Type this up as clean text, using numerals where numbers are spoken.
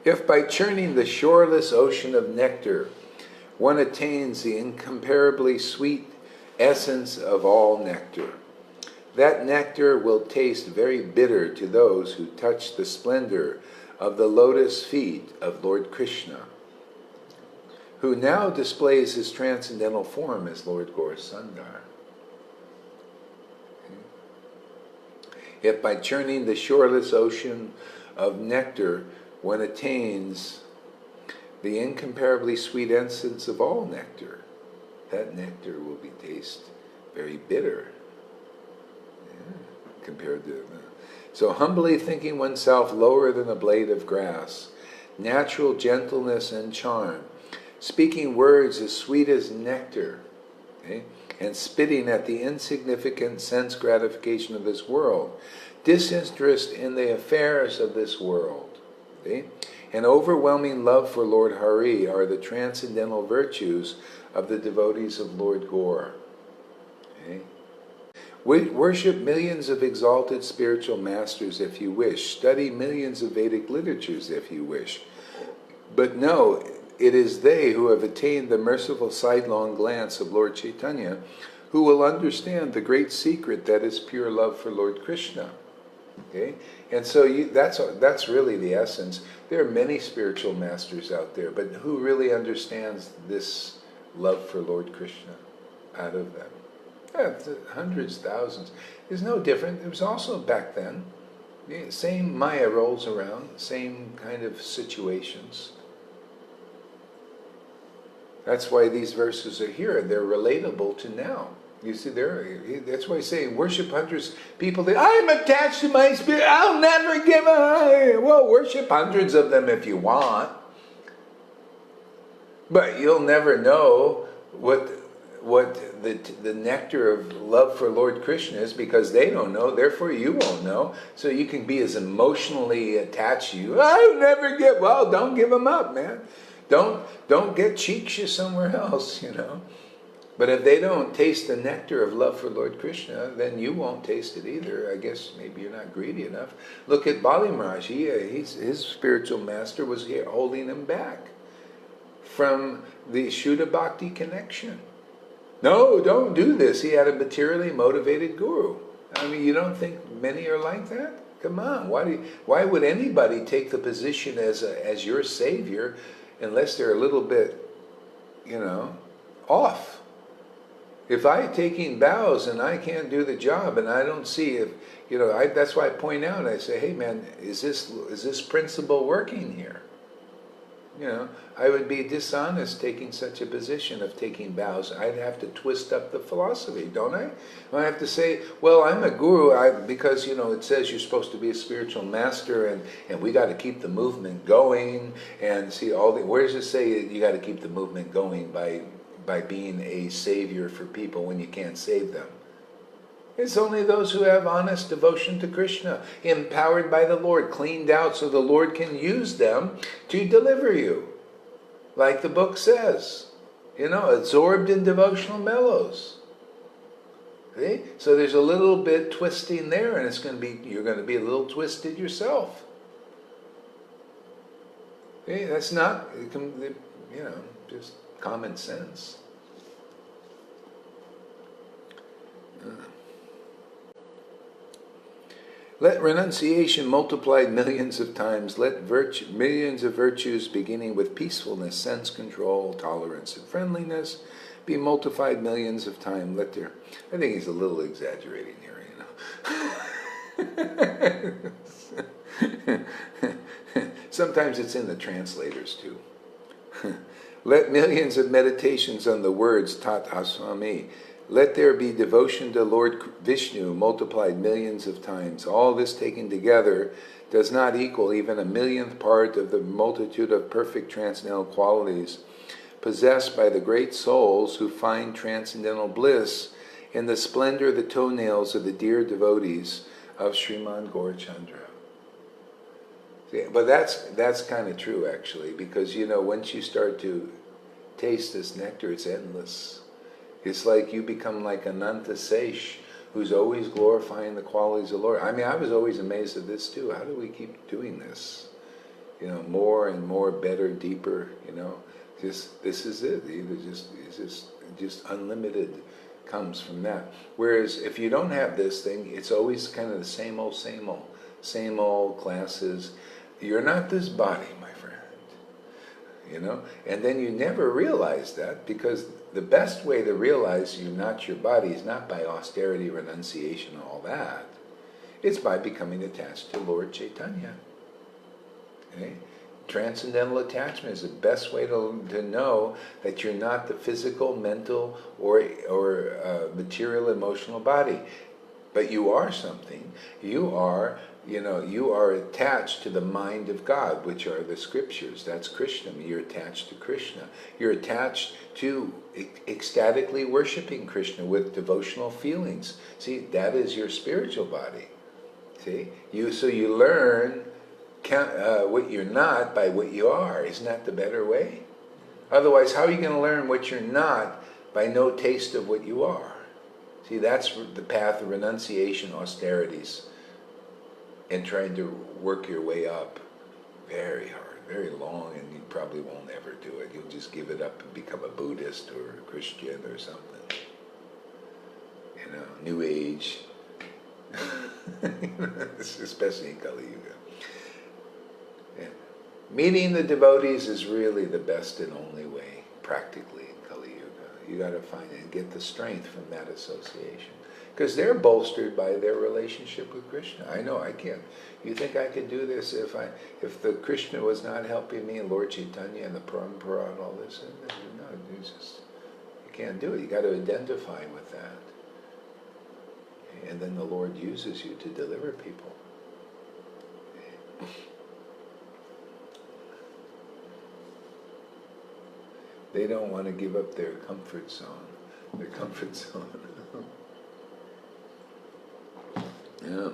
If by churning the shoreless ocean of nectar, one attains the incomparably sweet essence of all nectar, that nectar will taste very bitter to those who touch the splendor of the lotus feet of Lord Krishna, who now displays his transcendental form as Lord Gaurahari. If by churning the shoreless ocean of nectar, one attains the incomparably sweet essence of all nectar, that nectar will be taste very bitter compared to... So humbly thinking oneself lower than a blade of grass, natural gentleness and charm, speaking words as sweet as nectar, and spitting at the insignificant sense gratification of this world, disinterest in the affairs of this world, and overwhelming love for Lord Hari are the transcendental virtues of the devotees of Lord Gaur. Worship millions of exalted spiritual masters if you wish. Study millions of Vedic literatures if you wish. But no, it is they who have attained the merciful sidelong glance of Lord Caitanya who will understand the great secret that is pure love for Lord Krishna. And so that's really the essence. There are many spiritual masters out there, but who really understands this love for Lord Krishna out of them? Hundreds, thousands. It's no different. It was also back then. Same Maya rolls around, same kind of situations. That's why these verses are here. They're relatable to now. You see, that's why I say worship hundreds. People think, I'm attached to my spirit, I'll never give up. Well, worship hundreds of them if you want. But you'll never know what the nectar of love for Lord Krishna is, because they don't know, therefore you won't know. So you can be as emotionally attached to you. I'll never get, well, don't give them up, man. Don't get chiksha somewhere else, But if they don't taste the nectar of love for Lord Krishna, then you won't taste it either. I guess maybe you're not greedy enough. Look at Bali Maharaj. His spiritual master was here holding him back from the Shuddha Bhakti connection. No, don't do this. He had a materially motivated guru. I mean, you don't think many are like that? Come on. Why would anybody take the position as your savior unless they're a little bit, off? If I'm taking vows and I can't do the job and I don't see if, that's why I point out, I say, hey man, is this principle working here? I would be dishonest taking such a position of taking vows. I'd have to twist up the philosophy, don't I? I have to say, well, I'm a guru because, it says you're supposed to be a spiritual master and we got to keep the movement going and see where does it say you got to keep the movement going by being a savior for people when you can't save them? It's only those who have honest devotion to Krishna, empowered by the Lord, cleaned out so the Lord can use them to deliver you. Like the book says, absorbed in devotional mellows. See? So there's a little bit twisting there, and you're going to be a little twisted yourself. See? That's not, just common sense. Let renunciation multiplied millions of times. Let millions of virtues beginning with peacefulness, sense control, tolerance, and friendliness be multiplied millions of times. I think he's a little exaggerating here, Sometimes it's in the translators too. Let millions of meditations on the words Tat Aswami. Let there be devotion to Lord Vishnu multiplied millions of times. All this taken together does not equal even a millionth part of the multitude of perfect transcendental qualities possessed by the great souls who find transcendental bliss in the splendor of the toenails of the dear devotees of Sriman Gaurachandra. But that's kind of true, actually, because, once you start to taste this nectar, it's endless. It's like you become like Ananta Sesh, who's always glorifying the qualities of the Lord. I mean, I was always amazed at this too. How do we keep doing this? You know, more and more, better, deeper, you know. Just, this is it. Either just unlimited comes from that. Whereas if you don't have this thing, it's always kind of the same old classes. You're not this body, my friend. You know? And then you never realize that, because the best way to realize you're not your body is not by austerity, renunciation, and all that. It's by becoming attached to Lord Caitanya. Okay? Transcendental attachment is the best way to know that you're not the physical, mental, or material, emotional body. But you are something. You are, you know, you are attached to the mind of God, which are the scriptures. That's Krishna. You're attached to Krishna. You're attached to ecstatically worshiping Krishna with devotional feelings. See, that is your spiritual body. See, so you learn what you're not by what you are. Isn't that the better way? Otherwise, how are you going to learn what you're not by no taste of what you are? See, that's the path of renunciation, austerities, and trying to work your way up. Very hard, very long, and you probably won't ever do it. You'll just give it up and become a Buddhist or a Christian or something. You know, New Age. Especially in Kali Yuga. Yeah. Meeting the devotees is really the best and only way, practically, in Kali Yuga. You got to find it and get the strength from that association. Because they're bolstered by their relationship with Krishna. I know I can't. You think I could do this if the Krishna was not helping me, and Lord Caitanya and the Parampara and all this? No, you can't do it. You got to identify with that. And then the Lord uses you to deliver people. They don't want to give up their comfort zone. Their comfort zone. Yeah.